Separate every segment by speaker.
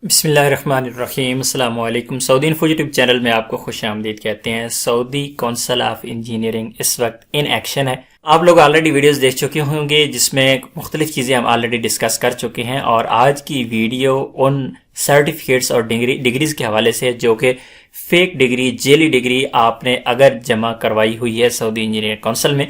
Speaker 1: بسم اللہ الرحمن الرحیم۔ السلام علیکم۔ سعودی انفو یوٹیوب چینل میں آپ کو خوش آمدید کہتے ہیں۔ سعودی کونسل آف انجینئرنگ اس وقت ان ایکشن ہے۔ آپ لوگ آلریڈی ویڈیوز دیکھ چکے ہوں گے جس میں مختلف چیزیں ہم آلریڈی ڈسکس کر چکے ہیں، اور آج کی ویڈیو ان سرٹیفکیٹس اور ڈگریز کے حوالے سے جو کہ فیک ڈگری، جیلی ڈگری آپ نے اگر جمع کروائی ہوئی ہے سعودی انجینئرنگ کونسل میں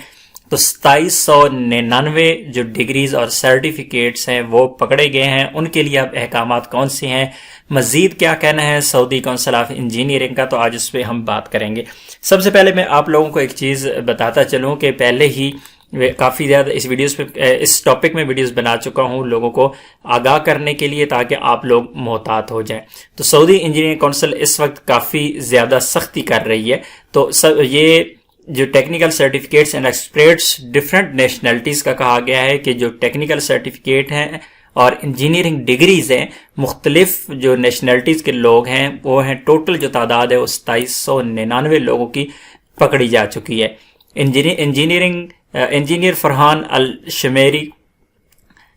Speaker 1: تو 2799 جو ڈگریز اور سرٹیفکیٹس ہیں وہ پکڑے گئے ہیں۔ ان کے لیے اب احکامات کون سے ہیں، مزید کیا کہنا ہے سعودی کونسل آف انجینئرنگ کا، تو آج اس پہ ہم بات کریں گے۔ سب سے پہلے میں آپ لوگوں کو ایک چیز بتاتا چلوں کہ پہلے ہی کافی زیادہ اس ٹاپک میں ویڈیوز بنا چکا ہوں لوگوں کو آگاہ کرنے کے لیے تاکہ آپ لوگ محتاط ہو جائیں۔ تو سعودی انجینئرنگ کونسل اس وقت کافی زیادہ سختی کر رہی ہے، تو یہ جو technical certificates and experts different nationalities کا کہا گیا ہے کہ جو ٹیکنیکل سرٹیفکیٹ ہیں اور انجینئرنگ ڈگریز ہیں مختلف جو نیشنلٹیز کے لوگ ہیں وہ ہیں، ٹوٹل جو تعداد ہے وہ 2799 لوگوں کی پکڑی جا چکی ہے۔ Engineer Farhan Al Shamiri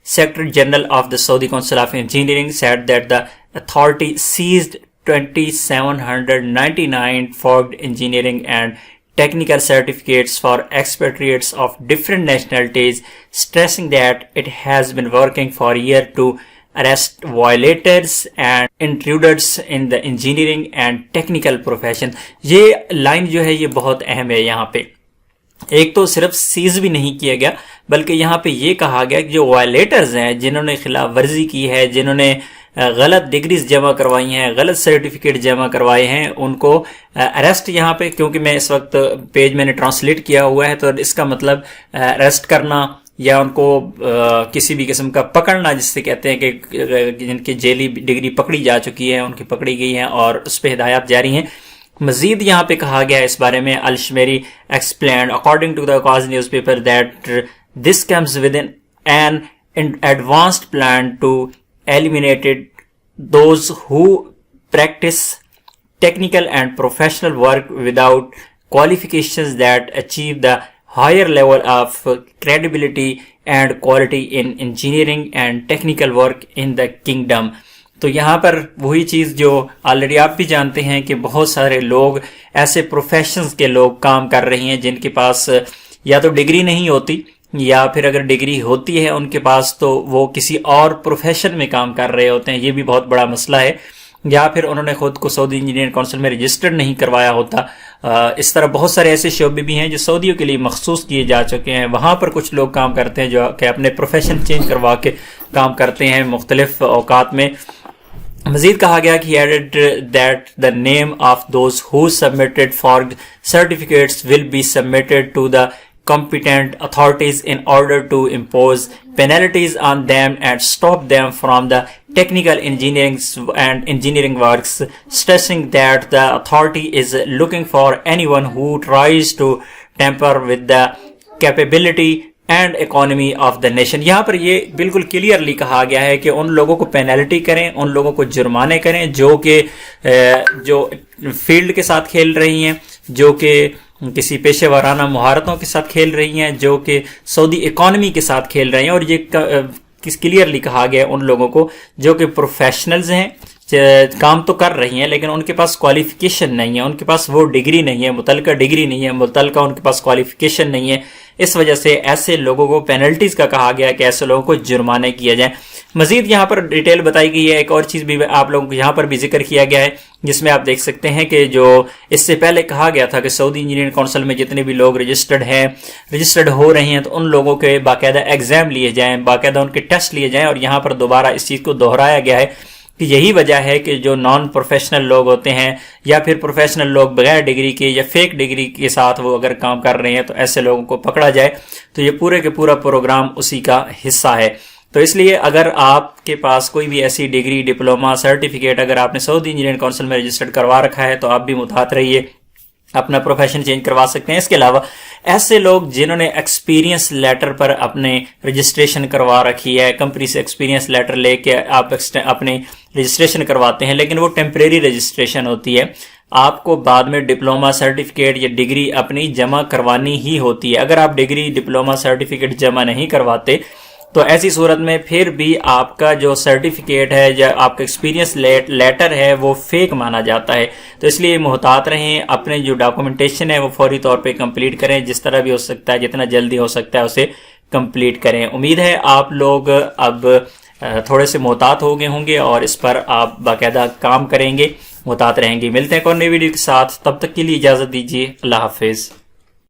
Speaker 1: Secretary General of the Saudi Council of Engineering said that the authority seized 2799 forged engineering and technical certificates for expatriates of different nationalities, stressing that it has been working for years to arrest violators and intruders in the engineering and technical profession۔ یہ line جو ہے یہ بہت اہم ہے۔ یہاں پہ ایک تو صرف سیز بھی نہیں کیا گیا بلکہ یہاں پہ یہ کہا گیا کہ جو وائلیٹرز ہیں، جنہوں نے خلاف ورزی کی ہے، جنہوں نے غلط ڈگریز جمع کروائی ہیں، غلط سرٹیفکیٹ جمع کروائے ہیں، ان کو اریسٹ، یہاں پہ کیونکہ میں اس وقت پیج میں نے ٹرانسلیٹ کیا ہوا ہے تو اس کا مطلب اریسٹ کرنا یا ان کو کسی بھی قسم کا پکڑنا، جس سے کہتے ہیں کہ جن کی جیلی ڈگری پکڑی جا چکی ہے ان کی پکڑی گئی ہیں اور اس پہ ہدایات جاری ہیں۔ مزید یہاں پہ کہا گیا اس بارے میں، الشمیری explained according to the cause newspaper that this comes within an advanced plan to eliminate those who practice technical and professional work without qualifications that achieve the higher level of credibility and quality in engineering and technical work in the kingdom۔ تو یہاں پر وہی چیز جو already آپ بھی جانتے ہیں کہ بہت سارے لوگ ایسے پروفیشنز کے لوگ کام کر رہے ہیں جن کے پاس یا تو ڈگری نہیں ہوتی، یا پھر اگر ڈگری ہوتی ہے ان کے پاس تو وہ کسی اور پروفیشن میں کام کر رہے ہوتے ہیں۔ یہ بھی بہت بڑا مسئلہ ہے، یا پھر انہوں نے خود کو سعودی انجینئرنگ کونسل میں رجسٹرڈ نہیں کروایا ہوتا۔ اس طرح بہت سارے ایسے شعبے بھی ہیں جو سعودیوں کے لیے مخصوص کیے جا چکے ہیں، وہاں پر کچھ لوگ کام کرتے ہیں جو کہ اپنے پروفیشن چینج کروا کے کام کرتے ہیں مختلف اوقات میں۔ مزید کہا گیا کہ added that the name of those who submitted forged certificates will be submitted to the competent authorities in order to impose penalties on them and stop them from the technical engineering works, stressing that the authority is looking for anyone who tries to tamper with the capability and economy of the nation. یہاں پر یہ بالکل clearly کہا گیا ہے کہ ان لوگوں کو penalty کریں، ان لوگوں کو جرمانے کریں جو کہ جو فیلڈ کے ساتھ کھیل رہی ہیں، جو کہ کسی پیشہ ورانہ مہارتوں کے ساتھ کھیل رہی ہیں، جو کہ سعودی اکانومی کے ساتھ کھیل رہے ہیں، اور یہ کلیئرلی کہا گیا ان لوگوں کو جو کہ پروفیشنلز ہیں، کام تو کر رہی ہیں لیکن ان کے پاس کوالیفیکیشن نہیں ہے، ان کے پاس وہ ڈگری نہیں ہے، متعلقہ ڈگری نہیں ہے، متعلقہ ان کے پاس کوالیفیکیشن نہیں ہے۔ اس وجہ سے ایسے لوگوں کو پینلٹیز کا کہا گیا کہ ایسے لوگوں کو جرمانے کیا جائیں۔ مزید یہاں پر ڈیٹیل بتائی گئی ہے، ایک اور چیز بھی آپ لوگوں کو یہاں پر بھی ذکر کیا گیا ہے جس میں آپ دیکھ سکتے ہیں کہ جو اس سے پہلے کہا گیا تھا کہ سعودی انجینئرنگ کونسل میں جتنے بھی لوگ رجسٹرڈ ہو رہے ہیں تو ان لوگوں کے باقاعدہ ایگزام لیے جائیں، باقاعدہ ان کے ٹیسٹ لیے جائیں، اور یہاں پر دوبارہ اس چیز کو دہرایا گیا ہے کہ یہی وجہ ہے کہ جو نان پروفیشنل لوگ ہوتے ہیں یا پھر پروفیشنل لوگ بغیر ڈگری کے یا فیک ڈگری کے ساتھ وہ اگر کام کر رہے ہیں تو ایسے لوگوں کو پکڑا جائے۔ تو یہ پورے کے پورا پروگرام اسی کا حصہ ہے۔ تو اس لیے اگر آپ کے پاس کوئی بھی ایسی ڈگری، ڈپلوما، سرٹیفکیٹ اگر آپ نے سعودی انجینئرنگ کونسل میں رجسٹرڈ کروا رکھا ہے تو آپ بھی محتاط رہیے، اپنا پروفیشن چینج کروا سکتے ہیں۔ اس کے علاوہ ایسے لوگ جنہوں نے ایکسپیرینس لیٹر پر اپنے رجسٹریشن کروا رکھی ہے، کمپنی سے ایکسپیرینس لیٹر لے کے آپ اپنی رجسٹریشن کرواتے ہیں لیکن وہ ٹیمپریری رجسٹریشن ہوتی ہے، آپ کو بعد میں ڈپلوما سرٹیفکیٹ یا ڈگری اپنی جمع کروانی ہی ہوتی ہے۔ اگر آپ ڈگری، ڈپلوما سرٹیفکیٹ جمع نہیں کرواتے تو ایسی صورت میں پھر بھی آپ کا جو سرٹیفکیٹ ہے یا آپ کا ایکسپیرینس لیٹر ہے وہ فیک مانا جاتا ہے. تو اس لیے محتاط رہیں, اپنے جو ڈاکومنٹیشن ہے وہ فوری طور پہ کمپلیٹ کریں, جس طرح بھی ہو سکتا ہے, جتنا جلدی ہو سکتا ہے اسے کمپلیٹ کریں. امید ہے آپ لوگ اب تھوڑے سے محتاط ہو گئے ہوں گے اور اس پر آپ باقاعدہ کام کریں گے, محتاط رہیں گے. ملتے ہیں ایک اور نئی ویڈیو کے ساتھ, تب تک کے لیے اجازت دیجیے. اللہ حافظ.